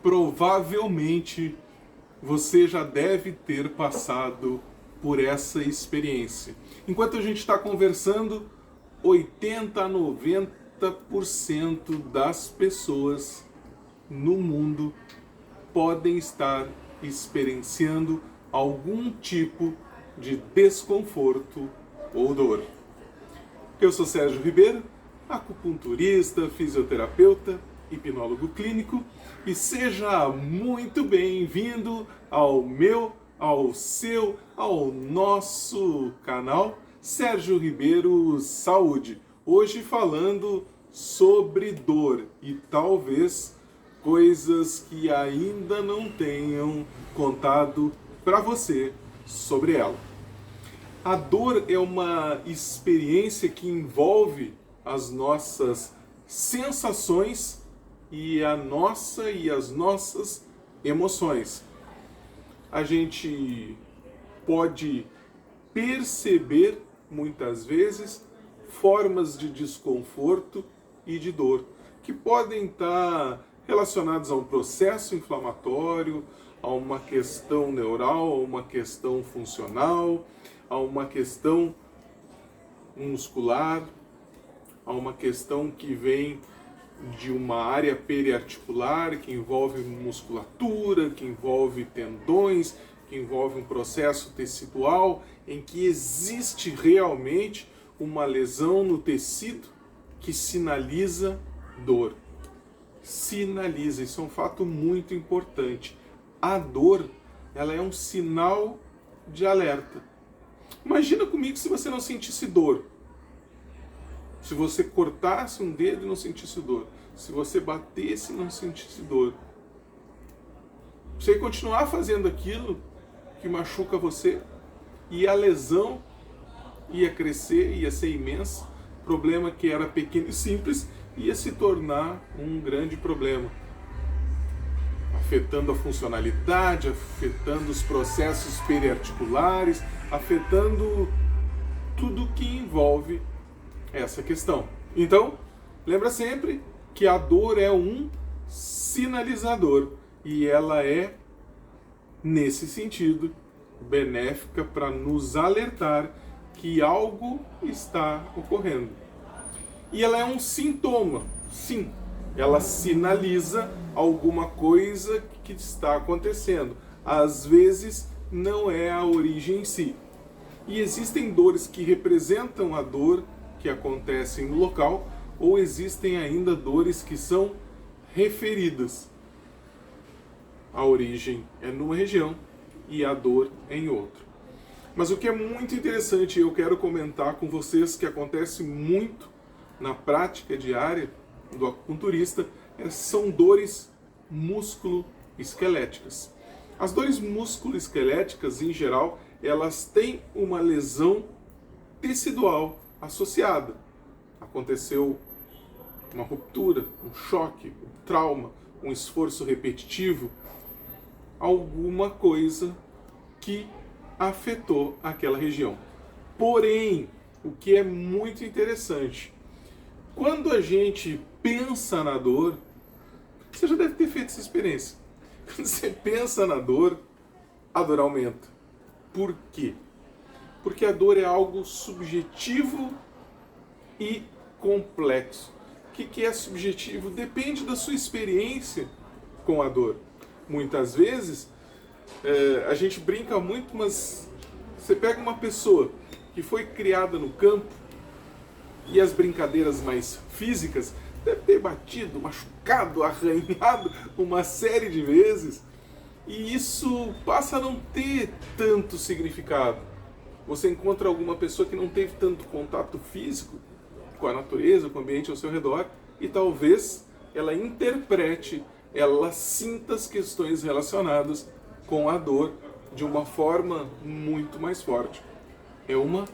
Provavelmente você já deve ter passado por essa experiência. Enquanto a gente está conversando, 80 a 90% das pessoas no mundo podem estar experienciando algum tipo de desconforto ou dor. Eu sou Sérgio Ribeiro, acupunturista, fisioterapeuta, hipnólogo clínico, e seja muito bem-vindo ao meu, ao seu, ao nosso canal Sérgio Ribeiro Saúde. Hoje falando sobre dor e talvez coisas que ainda não tenham contado para você sobre ela. A dor é uma experiência que envolve as nossas sensações e as nossas emoções. A gente pode perceber muitas vezes formas de desconforto e de dor que podem estar relacionados a um processo inflamatório, a uma questão neural, a uma questão funcional, a uma questão muscular, a uma questão que vem de uma área periarticular, que envolve musculatura, que envolve tendões, que envolve um processo tecidual, em que existe realmente uma lesão no tecido que sinaliza dor. Sinaliza, isso é um fato muito importante. A dor, ela é um sinal de alerta. Imagina comigo se você não sentisse dor. Se você cortasse um dedo e não sentisse dor. Se você batesse e não sentisse dor. Você ia continuar fazendo aquilo que machuca você e a lesão ia crescer, ia ser imensa. O problema que era pequeno e simples ia se tornar um grande problema, afetando a funcionalidade, afetando os processos periarticulares, afetando tudo que envolve essa questão. Então, lembra sempre que a dor é um sinalizador e ela é, nesse sentido, benéfica para nos alertar que algo está ocorrendo. E ela é um sintoma, sim, ela sinaliza alguma coisa que está acontecendo. Às vezes não é a origem em si. E existem dores que representam a dor que acontece no local, ou existem ainda dores que são referidas. A origem é numa região e a dor é em outra. Mas o que é muito interessante, eu quero comentar com vocês, que acontece muito na prática diária do acupunturista, são dores músculo-esqueléticas. As dores músculo-esqueléticas, em geral, elas têm uma lesão tecidual associada. Aconteceu uma ruptura, um choque, um trauma, um esforço repetitivo, alguma coisa que afetou aquela região. Porém, o que é muito interessante, quando a gente pensa na dor, você já deve ter feito essa experiência. Quando você pensa na dor, a dor aumenta. Por quê? Porque a dor é algo subjetivo e complexo. O que é subjetivo? Depende da sua experiência com a dor. Muitas vezes, a gente brinca muito, mas você pega uma pessoa que foi criada no campo, e as brincadeiras mais físicas, deve ter batido, machucado, arranhado uma série de vezes, e isso passa a não ter tanto significado. Você encontra alguma pessoa que não teve tanto contato físico com a natureza, com o ambiente ao seu redor, e talvez ela interprete, ela sinta as questões relacionadas com a dor de uma forma muito mais forte. É uma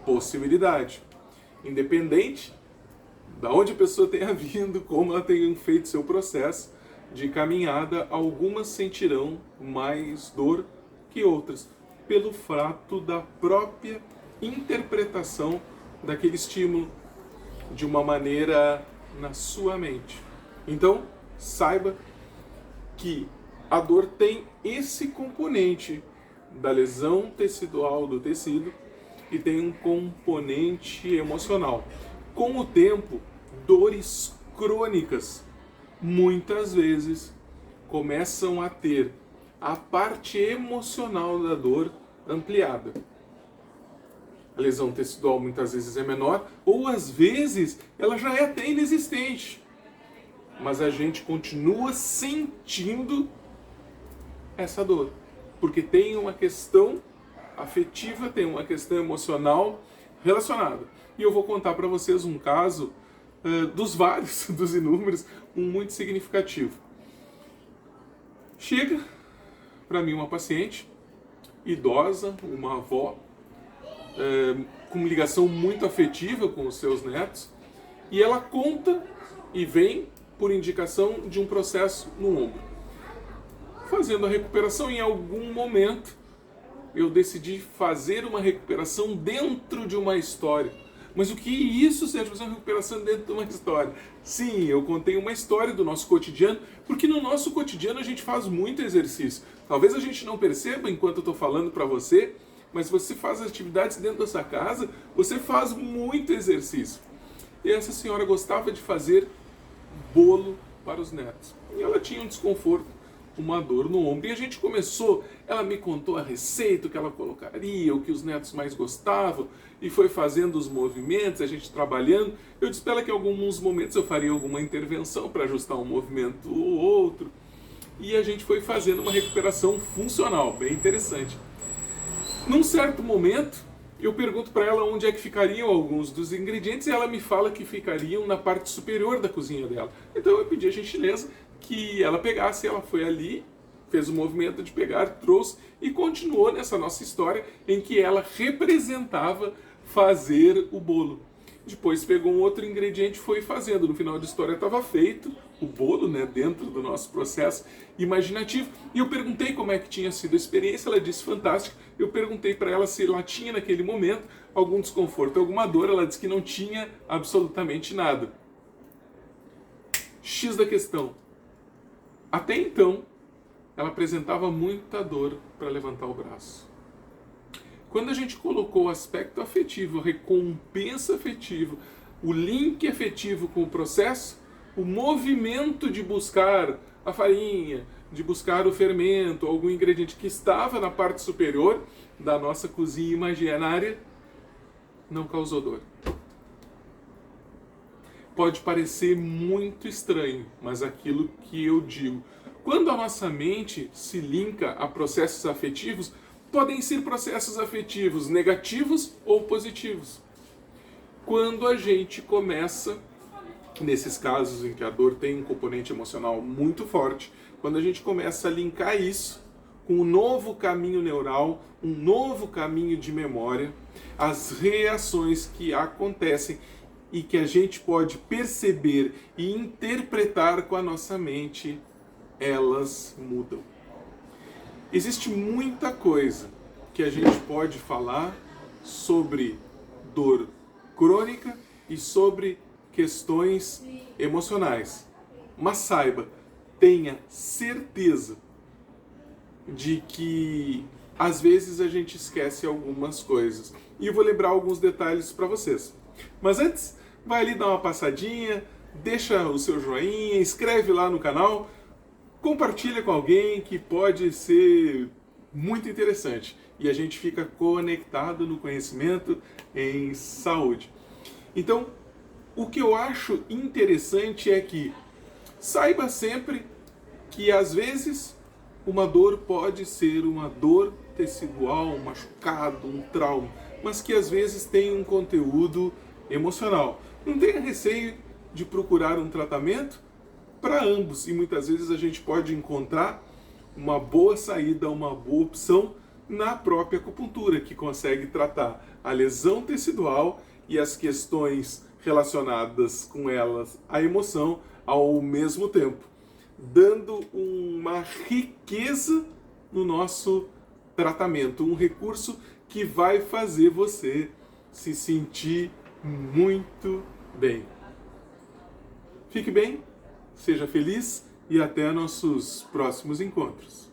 possibilidade. Independente de onde a pessoa tenha vindo, como ela tenha feito seu processo de caminhada, algumas sentirão mais dor que outras, pelo fato da própria interpretação daquele estímulo de uma maneira na sua mente. Então, saiba que a dor tem esse componente da lesão tecidual do tecido e tem um componente emocional. Com o tempo, dores crônicas muitas vezes começam a ter a parte emocional da dor ampliada. A lesão tecidual muitas vezes é menor, ou às vezes ela já é até inexistente. Mas a gente continua sentindo essa dor, porque tem uma questão afetiva, tem uma questão emocional relacionada. E eu vou contar para vocês um caso dos vários, dos inúmeros, um muito significativo. Chega para mim uma paciente idosa, uma avó, com ligação muito afetiva com os seus netos, e ela conta e vem por indicação de um processo no ombro. Fazendo a recuperação, em algum momento eu decidi fazer uma recuperação dentro de uma história. Mas o que isso seja fazer uma recuperação dentro de uma história? Sim, eu contei uma história do nosso cotidiano, porque no nosso cotidiano a gente faz muito exercício. Talvez a gente não perceba enquanto eu estou falando para você, mas você faz atividades dentro da sua casa, você faz muito exercício. E essa senhora gostava de fazer bolo para os netos. E ela tinha um desconforto, uma dor no ombro. E a gente começou, ela me contou a receita, o que ela colocaria, o que os netos mais gostavam, e foi fazendo os movimentos, a gente trabalhando. Eu disse para ela que em alguns momentos eu faria alguma intervenção para ajustar um movimento ou outro. E a gente foi fazendo uma recuperação funcional, bem interessante. Num certo momento, eu pergunto para ela onde é que ficariam alguns dos ingredientes e ela me fala que ficariam na parte superior da cozinha dela. Então eu pedi a gentileza que ela pegasse, ela foi ali, fez o movimento de pegar, trouxe e continuou nessa nossa história em que ela representava fazer o bolo. Depois pegou um outro ingrediente e foi fazendo. No final da história estava feito o bolo, né, dentro do nosso processo imaginativo. E eu perguntei como é que tinha sido a experiência, ela disse fantástica. Eu perguntei para ela se ela tinha naquele momento algum desconforto, alguma dor. Ela disse que não tinha absolutamente nada. X da questão. Até então, ela apresentava muita dor para levantar o braço. Quando a gente colocou o aspecto afetivo, a recompensa afetiva, o link afetivo com o processo, o movimento de buscar a farinha, de buscar o fermento, algum ingrediente que estava na parte superior da nossa cozinha imaginária, não causou dor. Pode parecer muito estranho, mas aquilo que eu digo, quando a nossa mente se linka a processos afetivos, podem ser processos afetivos negativos ou positivos. Quando a gente começa, nesses casos em que a dor tem um componente emocional muito forte, quando a gente começa a linkar isso com um novo caminho neural, um novo caminho de memória, as reações que acontecem e que a gente pode perceber e interpretar com a nossa mente, elas mudam. Existe muita coisa que a gente pode falar sobre dor crônica e sobre questões emocionais. Mas saiba, tenha certeza de que às vezes a gente esquece algumas coisas. E eu vou lembrar alguns detalhes para vocês. Mas antes, vai ali dar uma passadinha, deixa o seu joinha, inscreve lá no canal, compartilha com alguém que pode ser muito interessante. E a gente fica conectado no conhecimento em saúde. Então, o que eu acho interessante é que saiba sempre que às vezes uma dor pode ser uma dor tecidual, um machucado, um trauma, mas que às vezes tem um conteúdo emocional. Não tenha receio de procurar um tratamento para ambos, e muitas vezes a gente pode encontrar uma boa saída, uma boa opção na própria acupuntura, que consegue tratar a lesão tecidual e as questões relacionadas com elas, a emoção, ao mesmo tempo, dando uma riqueza no nosso tratamento, um recurso que vai fazer você se sentir muito bem. Fique bem, seja feliz e até nossos próximos encontros.